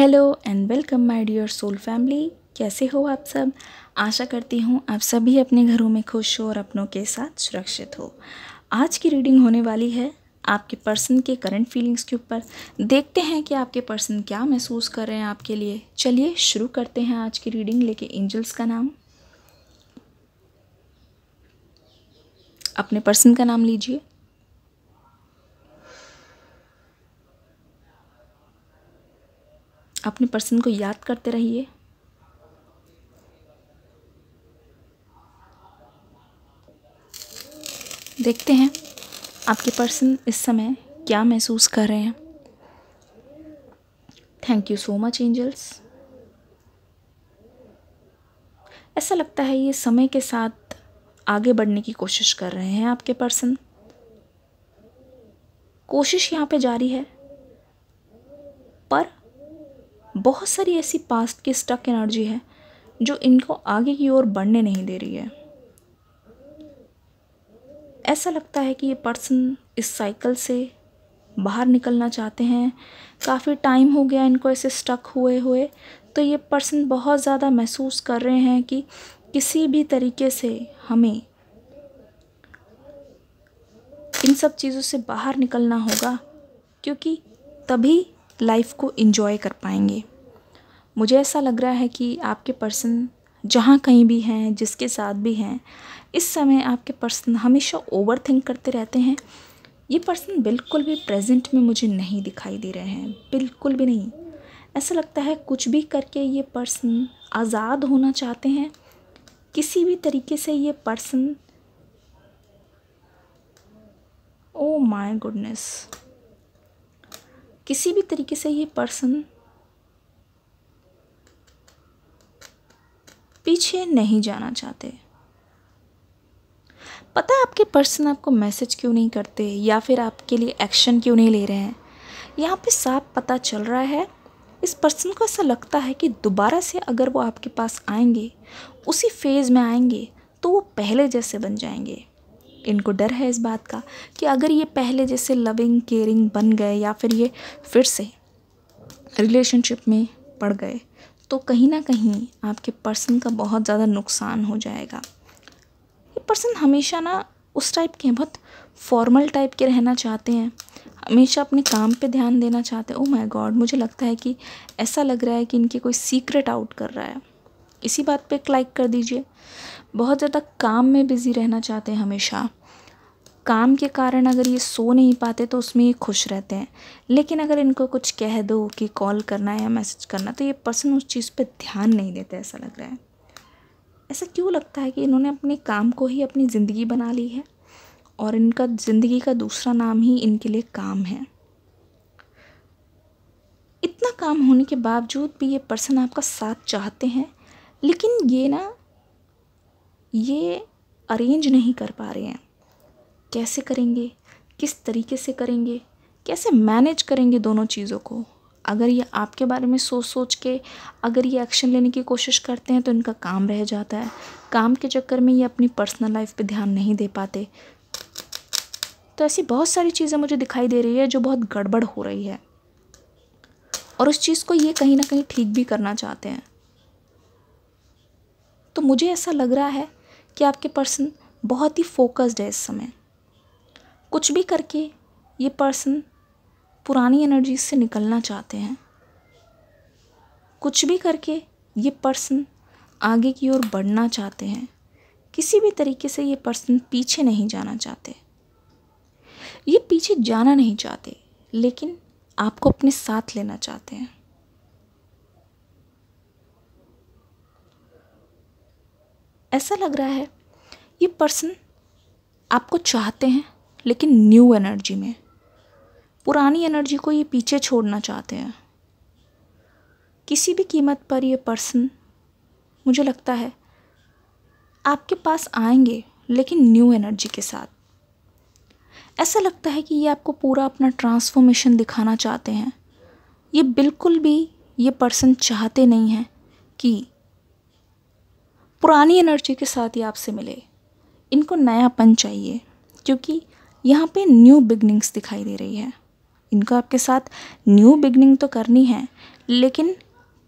Hello and welcome my dear soul family. कैसे हो आप सब? आशा करती हूँ आप सभी अपने घरों में खुश हो और अपनों के साथ सुरक्षित हो। आज की रीडिंग होने वाली है आपके पर्सन के करंट फीलिंग्स के ऊपर। देखते हैं कि आपके पर्सन क्या महसूस कर रहे हैं आपके लिए। चलिए शुरू करते हैं आज की रीडिंग लेके एंजल्स का नाम। अपने पर्सन का नाम लीजिए। अपने पर्सन को याद करते रहिए। देखते हैं आपके पर्सन इस समय क्या महसूस कर रहे हैं। Thank you so much angels. ऐसा लगता है ये समय के साथ आगे बढ़ने की कोशिश कर रहे हैं आपके पर्सन। कोशिश यहाँ पे जारी है, पर बहुत सारी ऐसी पास्ट की स्टक एनर्जी है जो इनको आगे की ओर बढ़ने नहीं दे रही है। ऐसा लगता है कि ये पर्सन इस साइकिल से बाहर निकलना चाहते हैं। काफ़ी टाइम हो गया इनको ऐसे स्टक हुए हुए। तो ये पर्सन बहुत ज़्यादा महसूस कर रहे हैं कि किसी भी तरीके से हमें इन सब चीज़ों से बाहर निकलना होगा, क्योंकि तभी लाइफ को एंजॉय कर पाएंगे। मुझे ऐसा लग रहा है कि आपके पर्सन जहाँ कहीं भी हैं, जिसके साथ भी हैं, इस समय आपके पर्सन हमेशा ओवर थिंक करते रहते हैं। ये पर्सन बिल्कुल भी प्रेजेंट में मुझे नहीं दिखाई दे रहे हैं, बिल्कुल भी नहीं। ऐसा लगता है कुछ भी करके ये पर्सन आज़ाद होना चाहते हैं। किसी भी तरीके से ये पर्सन, ओ माय गुडनेस, किसी भी तरीके से ये पर्सन पीछे नहीं जाना चाहते। पता है आपके पर्सन आपको मैसेज क्यों नहीं करते या फिर आपके लिए एक्शन क्यों नहीं ले रहे हैं? यहाँ पे साफ पता चल रहा है इस पर्सन को ऐसा लगता है कि दोबारा से अगर वो आपके पास आएंगे, उसी फेज़ में आएंगे, तो वो पहले जैसे बन जाएंगे। इनको डर है इस बात का कि अगर ये पहले जैसे लविंग केयरिंग बन गए या फिर ये फिर से रिलेशनशिप में पड़ गए, तो कहीं ना कहीं आपके पर्सन का बहुत ज़्यादा नुकसान हो जाएगा। ये पर्सन हमेशा ना उस टाइप के हैं, बहुत फॉर्मल टाइप के रहना चाहते हैं, हमेशा अपने काम पे ध्यान देना चाहते हैं। ओह माय गॉड, मुझे लगता है कि ऐसा लग रहा है कि इनके कोई सीक्रेट आउट कर रहा है। इसी बात पे एक लाइक कर दीजिए। बहुत ज़्यादा काम में बिज़ी रहना चाहते हैं हमेशा। काम के कारण अगर ये सो नहीं पाते तो उसमें ये खुश रहते हैं, लेकिन अगर इनको कुछ कह दो कि कॉल करना है या मैसेज करना, तो ये पर्सन उस चीज़ पे ध्यान नहीं देते। ऐसा लग रहा है, ऐसा क्यों लगता है कि इन्होंने अपने काम को ही अपनी ज़िंदगी बना ली है और इनका ज़िंदगी का दूसरा नाम ही इनके लिए काम है। इतना काम होने के बावजूद भी ये पर्सन आपका साथ चाहते हैं, लेकिन ये अरेंज नहीं कर पा रहे हैं। कैसे करेंगे, किस तरीके से करेंगे, कैसे मैनेज करेंगे दोनों चीज़ों को? अगर ये आपके बारे में सोच सोच के अगर ये एक्शन लेने की कोशिश करते हैं तो इनका काम रह जाता है। काम के चक्कर में ये अपनी पर्सनल लाइफ पे ध्यान नहीं दे पाते। तो ऐसी बहुत सारी चीज़ें मुझे दिखाई दे रही है जो बहुत गड़बड़ हो रही है, और उस चीज़ को ये कहीं ना कहीं ठीक भी करना चाहते हैं। तो मुझे ऐसा लग रहा है कि आपके पर्सन बहुत ही फोकस्ड है इस समय। कुछ भी करके ये पर्सन पुरानी एनर्जी से निकलना चाहते हैं। कुछ भी करके ये पर्सन आगे की ओर बढ़ना चाहते हैं। किसी भी तरीके से ये पर्सन पीछे नहीं जाना चाहते। ये पीछे जाना नहीं चाहते, लेकिन आपको अपने साथ लेना चाहते हैं। ऐसा लग रहा है ये पर्सन आपको चाहते हैं, लेकिन न्यू एनर्जी में। पुरानी एनर्जी को ये पीछे छोड़ना चाहते हैं। किसी भी कीमत पर ये पर्सन, मुझे लगता है, आपके पास आएंगे, लेकिन न्यू एनर्जी के साथ। ऐसा लगता है कि ये आपको पूरा अपना ट्रांसफॉर्मेशन दिखाना चाहते हैं। ये बिल्कुल भी ये पर्सन चाहते नहीं हैं कि पुरानी एनर्जी के साथ ये आपसे मिले। इनको नयापन चाहिए, क्योंकि यहाँ पे न्यू बिगनिंग्स दिखाई दे रही है। इनको आपके साथ न्यू बिगनिंग तो करनी है, लेकिन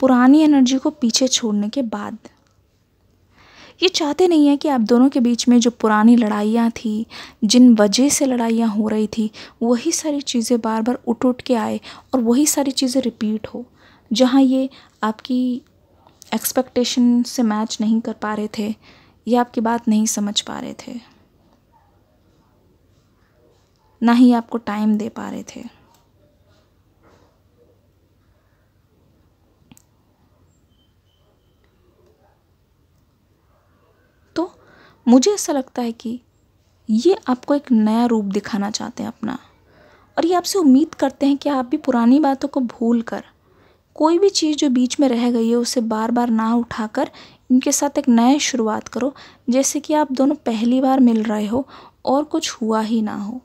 पुरानी एनर्जी को पीछे छोड़ने के बाद। ये चाहते नहीं हैं कि आप दोनों के बीच में जो पुरानी लड़ाइयाँ थी, जिन वजह से लड़ाइयाँ हो रही थी, वही सारी चीज़ें बार बार उठ उठ के आए और वही सारी चीज़ें रिपीट हो। जहाँ ये आपकी एक्सपेक्टेशन से मैच नहीं कर पा रहे थे या आपकी बात नहीं समझ पा रहे थे, ना ही आपको टाइम दे पा रहे थे। तो मुझे ऐसा लगता है कि ये आपको एक नया रूप दिखाना चाहते हैं अपना, और ये आपसे उम्मीद करते हैं कि आप भी पुरानी बातों को भूल कर कोई भी चीज़ जो बीच में रह गई है उसे बार बार ना उठाकर इनके साथ एक नए शुरुआत करो, जैसे कि आप दोनों पहली बार मिल रहे हो और कुछ हुआ ही ना हो,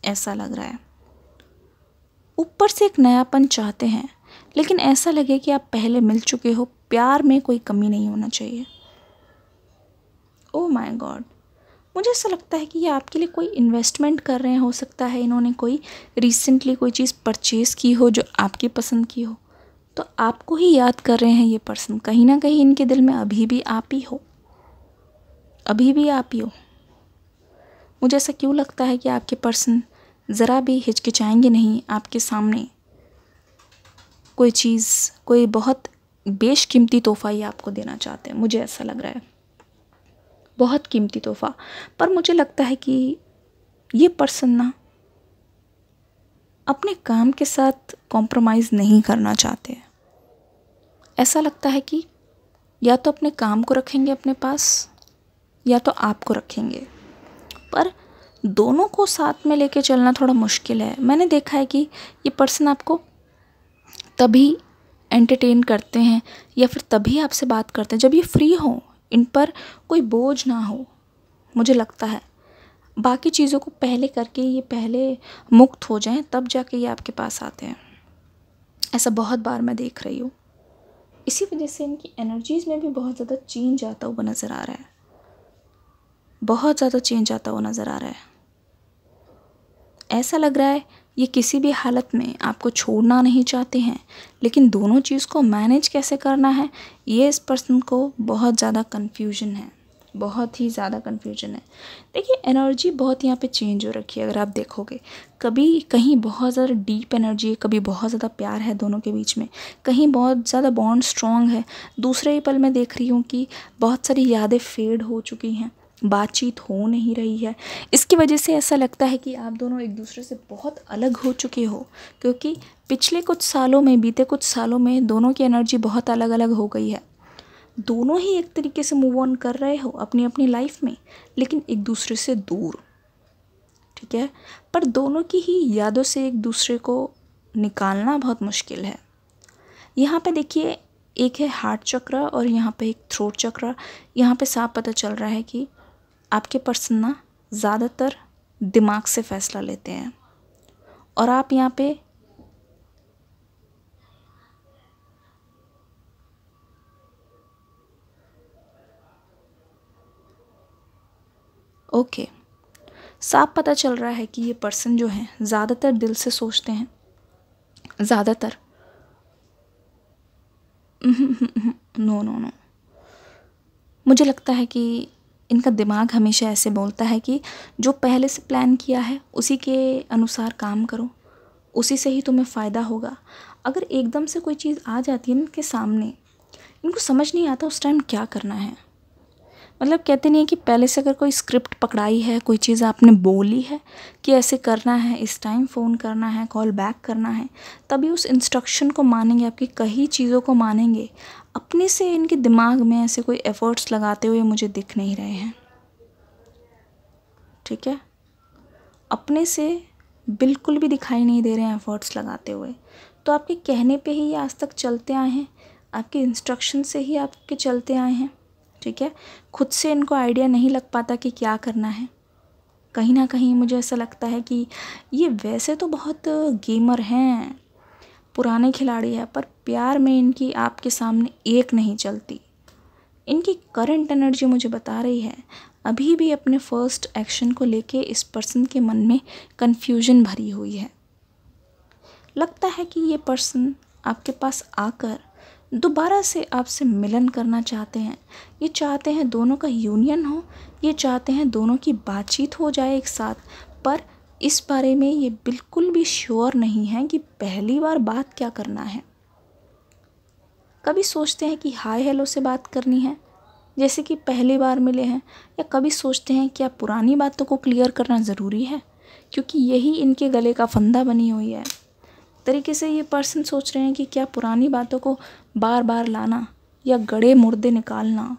ऐसा लग रहा है। ऊपर से एक नयापन चाहते हैं, लेकिन ऐसा लगे कि आप पहले मिल चुके हो, प्यार में कोई कमी नहीं होना चाहिए। ओह माय गॉड, मुझे ऐसा लगता है कि ये आपके लिए कोई इन्वेस्टमेंट कर रहे हैं। हो सकता है इन्होंने कोई रिसेंटली कोई चीज़ परचेज़ की हो जो आपकी पसंद की हो, तो आपको ही याद कर रहे हैं ये पर्सन। कहीं ना कहीं इनके दिल में अभी भी आप ही हो, अभी भी आप ही हो। मुझे ऐसा क्यों लगता है कि आपके पर्सन ज़रा भी हिचकिचाएंगे नहीं आपके सामने कोई चीज़, कोई बहुत बेशकीमती तोहफ़ा ये आपको देना चाहते हैं। मुझे ऐसा लग रहा है, बहुत कीमती तोहफ़ा। पर मुझे लगता है कि ये पर्सन ना अपने काम के साथ कॉम्प्रोमाइज़ नहीं करना चाहते। ऐसा लगता है कि या तो अपने काम को रखेंगे अपने पास या तो आपको रखेंगे, पर दोनों को साथ में लेके चलना थोड़ा मुश्किल है। मैंने देखा है कि ये पर्सन आपको तभी एंटरटेन करते हैं या फिर तभी आपसे बात करते हैं जब ये फ्री हो, इन पर कोई बोझ ना हो। मुझे लगता है बाकी चीज़ों को पहले करके ये पहले मुक्त हो जाएं, तब जाके ये आपके पास आते हैं। ऐसा बहुत बार मैं देख रही हूँ। इसी वजह से इनकी एनर्जीज़ में भी बहुत ज़्यादा चेंज आता हुआ नज़र आ रहा है, बहुत ज़्यादा चेंज आता हुआ नज़र आ रहा है। ऐसा लग रहा है ये किसी भी हालत में आपको छोड़ना नहीं चाहते हैं, लेकिन दोनों चीज़ को मैनेज कैसे करना है ये इस पर्सन को बहुत ज़्यादा कन्फ्यूजन है, बहुत ही ज़्यादा कन्फ्यूजन है। देखिए एनर्जी बहुत यहाँ पे चेंज हो रखी है। अगर आप देखोगे कभी कहीं बहुत ज़्यादा डीप एनर्जी है, कभी बहुत ज़्यादा प्यार है दोनों के बीच में, कहीं बहुत ज़्यादा बॉन्ड स्ट्रॉन्ग है, दूसरे ही पल मैं देख रही हूँ कि बहुत सारी यादें फेड हो चुकी हैं, बातचीत हो नहीं रही है। इसकी वजह से ऐसा लगता है कि आप दोनों एक दूसरे से बहुत अलग हो चुके हो, क्योंकि पिछले कुछ सालों में, बीते कुछ सालों में दोनों की एनर्जी बहुत अलग अलग हो गई है। दोनों ही एक तरीके से मूव ऑन कर रहे हो अपनी अपनी लाइफ में, लेकिन एक दूसरे से दूर, ठीक है। पर दोनों की ही यादों से एक दूसरे को निकालना बहुत मुश्किल है। यहाँ पे देखिए एक है हार्ट चक्र और यहाँ पे एक थ्रोट चक्र। यहाँ पे साफ पता चल रहा है कि आपके पर्सन ना ज़्यादातर दिमाग से फ़ैसला लेते हैं और आप यहाँ पे ओके, साफ पता चल रहा है कि ये पर्सन जो है ज़्यादातर दिल से सोचते हैं, ज़्यादातर नो नो नो। मुझे लगता है कि इनका दिमाग हमेशा ऐसे बोलता है कि जो पहले से प्लान किया है उसी के अनुसार काम करो, उसी से ही तुम्हें फ़ायदा होगा। अगर एकदम से कोई चीज़ आ जाती है ना इनके सामने, इनको समझ नहीं आता उस टाइम क्या करना है। मतलब कहते नहीं है कि पहले से अगर कोई स्क्रिप्ट पकड़ाई है, कोई चीज़ आपने बोली है कि ऐसे करना है, इस टाइम फ़ोन करना है, कॉल बैक करना है, तभी उस इंस्ट्रक्शन को मानेंगे, आपकी कही चीज़ों को मानेंगे। अपने से इनके दिमाग में ऐसे कोई एफ़र्ट्स लगाते हुए मुझे दिख नहीं रहे हैं, ठीक है। अपने से बिल्कुल भी दिखाई नहीं दे रहे हैं एफ़र्ट्स लगाते हुए। तो आपके कहने पे ही ये आज तक चलते आए हैं, आपके इंस्ट्रक्शन से ही आपके चलते आए हैं, ठीक है। खुद से इनको आइडिया नहीं लग पाता कि क्या करना है। कहीं ना कहीं मुझे ऐसा लगता है कि ये वैसे तो बहुत गेमर हैं, पुराने खिलाड़ी हैं, पर प्यार में इनकी आपके सामने एक नहीं चलती। इनकी करंट एनर्जी मुझे बता रही है अभी भी अपने फर्स्ट एक्शन को लेके इस पर्सन के मन में कन्फ्यूजन भरी हुई है। लगता है कि ये पर्सन आपके पास आकर दोबारा से आपसे मिलन करना चाहते हैं। ये चाहते हैं दोनों का यूनियन हो, ये चाहते हैं दोनों की बातचीत हो जाए एक साथ, पर इस बारे में ये बिल्कुल भी श्योर नहीं है कि पहली बार बात क्या करना है। कभी सोचते हैं कि हाय हेलो से बात करनी है जैसे कि पहली बार मिले हैं, या कभी सोचते हैं क्या पुरानी बातों को क्लियर करना ज़रूरी है, क्योंकि यही इनके गले का फंदा बनी हुई है। तरीके से ये पर्सन सोच रहे हैं कि क्या पुरानी बातों को बार बार लाना या गड़े मुर्दे निकालना,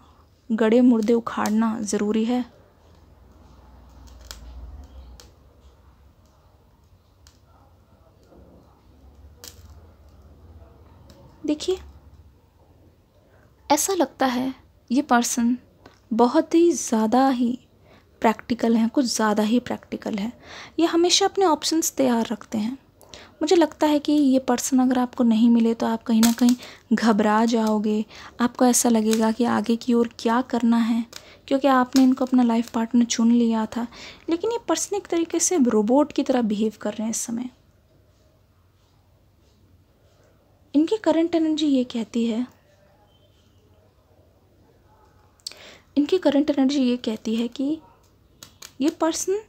गड़े मुर्दे उखाड़ना ज़रूरी है। देखिए, ऐसा लगता है ये पर्सन बहुत ही ज़्यादा ही प्रैक्टिकल हैं, कुछ ज़्यादा ही प्रैक्टिकल है। ये हमेशा अपने ऑप्शंस तैयार रखते हैं। मुझे लगता है कि ये पर्सन अगर आपको नहीं मिले तो आप कहीं ना कहीं घबरा जाओगे। आपको ऐसा लगेगा कि आगे की ओर क्या करना है, क्योंकि आपने इनको अपना लाइफ पार्टनर चुन लिया था। लेकिन ये पर्सन एक तरीके से रोबोट की तरह बिहेव कर रहे हैं इस समय। इनकी करंट एनर्जी ये कहती है, इनकी करंट एनर्जी ये कहती है कि ये पर्सन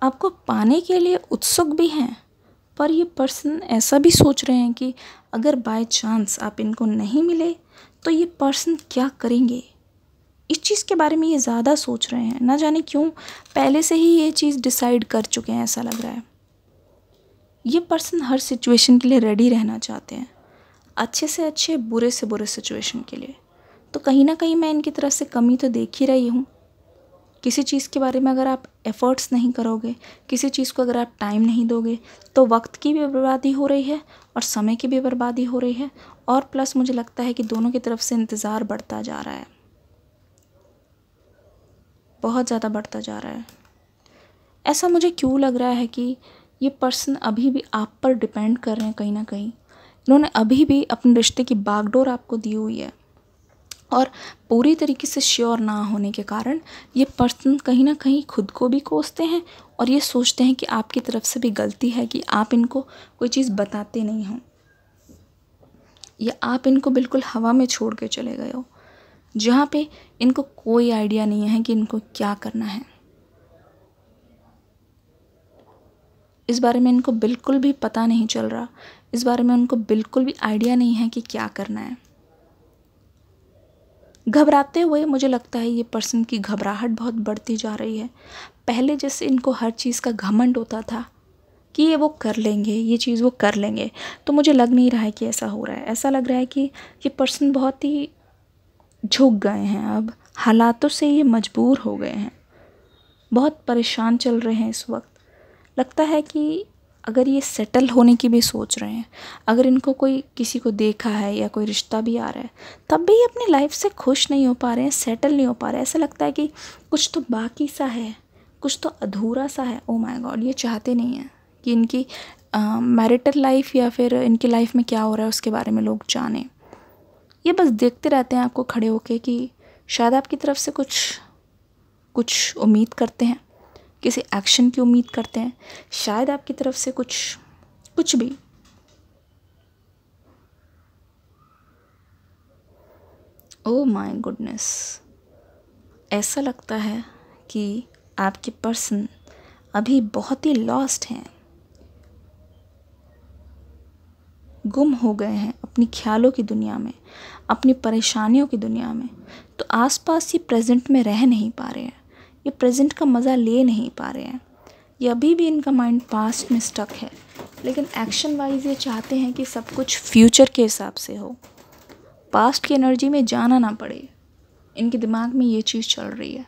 आपको पाने के लिए उत्सुक भी हैं, पर ये पर्सन ऐसा भी सोच रहे हैं कि अगर बाय चांस आप इनको नहीं मिले तो ये पर्सन क्या करेंगे। इस चीज़ के बारे में ये ज़्यादा सोच रहे हैं, ना जाने क्यों पहले से ही ये चीज़ डिसाइड कर चुके हैं, ऐसा लग रहा है। ये पर्सन हर सिचुएशन के लिए रेडी रहना चाहते हैं, अच्छे से अच्छे, बुरे से बुरे सिचुएशन के लिए। तो कहीं ना कहीं मैं इनकी तरफ से कमी तो देख ही रही हूँ। किसी चीज़ के बारे में अगर आप एफ़र्ट्स नहीं करोगे, किसी चीज़ को अगर आप टाइम नहीं दोगे, तो वक्त की भी बर्बादी हो रही है और समय की भी बर्बादी हो रही है। और प्लस मुझे लगता है कि दोनों की तरफ से इंतज़ार बढ़ता जा रहा है, बहुत ज़्यादा बढ़ता जा रहा है। ऐसा मुझे क्यों लग रहा है कि ये पर्सन अभी भी आप पर डिपेंड कर रहे हैं कहीं ना कहीं। इन्होंने अभी भी अपने रिश्ते की बागडोर आपको दी हुई है, और पूरी तरीके से श्योर ना होने के कारण ये पर्सन कहीं ना कहीं खुद को भी कोसते हैं और ये सोचते हैं कि आपकी तरफ से भी गलती है कि आप इनको कोई चीज़ बताते नहीं हो, या आप इनको बिल्कुल हवा में छोड़ के चले गए हो, जहाँ पे इनको कोई आइडिया नहीं है कि इनको क्या करना है। इस बारे में इनको बिल्कुल भी पता नहीं चल रहा, इस बारे में उनको बिल्कुल भी आइडिया नहीं है कि क्या करना है। घबराते हुए मुझे लगता है ये पर्सन की घबराहट बहुत बढ़ती जा रही है। पहले जैसे इनको हर चीज़ का घमंड होता था कि ये वो कर लेंगे, ये चीज़ वो कर लेंगे, तो मुझे लग नहीं रहा है कि ऐसा हो रहा है। ऐसा लग रहा है कि ये पर्सन बहुत ही झुक गए हैं, अब हालातों से ये मजबूर हो गए हैं, बहुत परेशान चल रहे हैं इस वक्त। लगता है कि अगर ये सेटल होने की भी सोच रहे हैं, अगर इनको कोई किसी को देखा है या कोई रिश्ता भी आ रहा है, तब भी ये अपनी लाइफ से खुश नहीं हो पा रहे हैं, सेटल नहीं हो पा रहे हैं। ऐसा लगता है कि कुछ तो बाकी सा है, कुछ तो अधूरा सा है। ओ माय गॉड, ये चाहते नहीं हैं कि इनकी मैरिटल लाइफ या फिर इनकी लाइफ में क्या हो रहा है उसके बारे में लोग जानें। ये बस देखते रहते हैं आपको खड़े होके कि शायद आपकी तरफ से कुछ उम्मीद करते हैं, किसी एक्शन की उम्मीद करते हैं, शायद आपकी तरफ से कुछ भी। ओह माय गुडनेस, ऐसा लगता है कि आपके पर्सन अभी बहुत ही लॉस्ट हैं, गुम हो गए हैं अपनी ख्यालों की दुनिया में, अपनी परेशानियों की दुनिया में। तो आसपास ये प्रेजेंट में रह नहीं पा रहे हैं, ये प्रेजेंट का मज़ा ले नहीं पा रहे हैं। ये अभी भी इनका माइंड पास्ट में स्टक है, लेकिन एक्शन वाइज ये चाहते हैं कि सब कुछ फ्यूचर के हिसाब से हो, पास्ट की एनर्जी में जाना ना पड़े। इनके दिमाग में ये चीज़ चल रही है,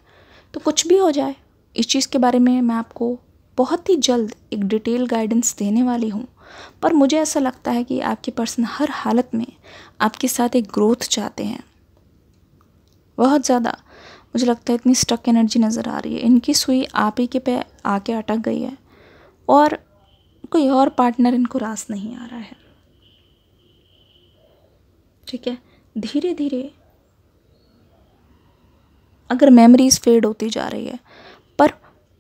तो कुछ भी हो जाए। इस चीज़ के बारे में मैं आपको बहुत ही जल्द एक डिटेल गाइडेंस देने वाली हूँ, पर मुझे ऐसा लगता है कि आपके पर्सन हर हालत में आपके साथ एक ग्रोथ चाहते हैं, बहुत ज़्यादा। मुझे लगता है इतनी स्टक एनर्जी नज़र आ रही है, इनकी सुई आप ही के पे आके अटक गई है और कोई और पार्टनर इनको रास नहीं आ रहा है। ठीक है, धीरे धीरे अगर मेमोरीज फेड होती जा रही है, पर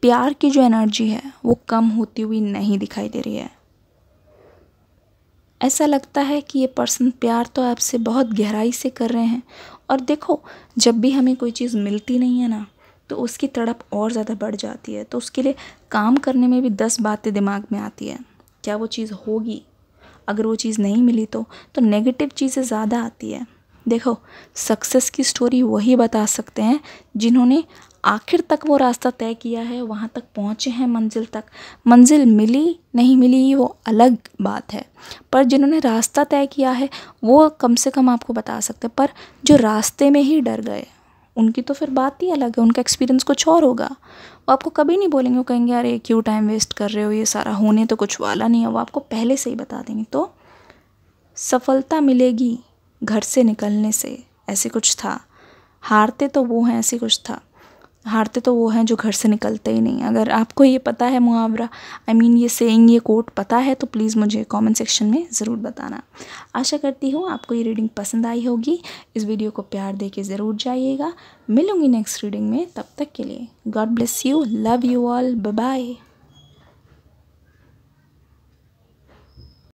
प्यार की जो एनर्जी है वो कम होती हुई नहीं दिखाई दे रही है। ऐसा लगता है कि ये पर्सन प्यार तो आपसे बहुत गहराई से कर रहे हैं। और देखो, जब भी हमें कोई चीज़ मिलती नहीं है ना, तो उसकी तड़प और ज़्यादा बढ़ जाती है। तो उसके लिए काम करने में भी 10 बातें दिमाग में आती है। क्या वो चीज़ होगी? अगर वो चीज़ नहीं मिली तो नेगेटिव चीज़ें ज़्यादा आती है। देखो, सक्सेस की स्टोरी वही बता सकते हैं जिन्होंने आखिर तक वो रास्ता तय किया है, वहाँ तक पहुँचे हैं मंजिल तक। मंजिल मिली नहीं मिली वो अलग बात है, पर जिन्होंने रास्ता तय किया है वो कम से कम आपको बता सकते हैं। पर जो रास्ते में ही डर गए, उनकी तो फिर बात ही अलग है, उनका एक्सपीरियंस कुछ और होगा। वो आपको कभी नहीं बोलेंगे, वो कहेंगे अरे क्यों टाइम वेस्ट कर रहे हो, ये सारा होने तो कुछ वाला नहीं है। वो आपको पहले से ही बता देंगे। तो सफलता मिलेगी घर से निकलने से, ऐसे कुछ था। हारते तो वो हैं, ऐसे कुछ था। हारते तो वो हैं जो घर से निकलते ही नहीं। अगर आपको ये पता है मुहावरा, ये सेइंग, ये कोट पता है, तो प्लीज़ मुझे कमेंट सेक्शन में ज़रूर बताना। आशा करती हूँ आपको ये रीडिंग पसंद आई होगी। इस वीडियो को प्यार दे के ज़रूर जाइएगा। मिलूँगी नेक्स्ट रीडिंग में, तब तक के लिए God bless you, love you all, bye bye.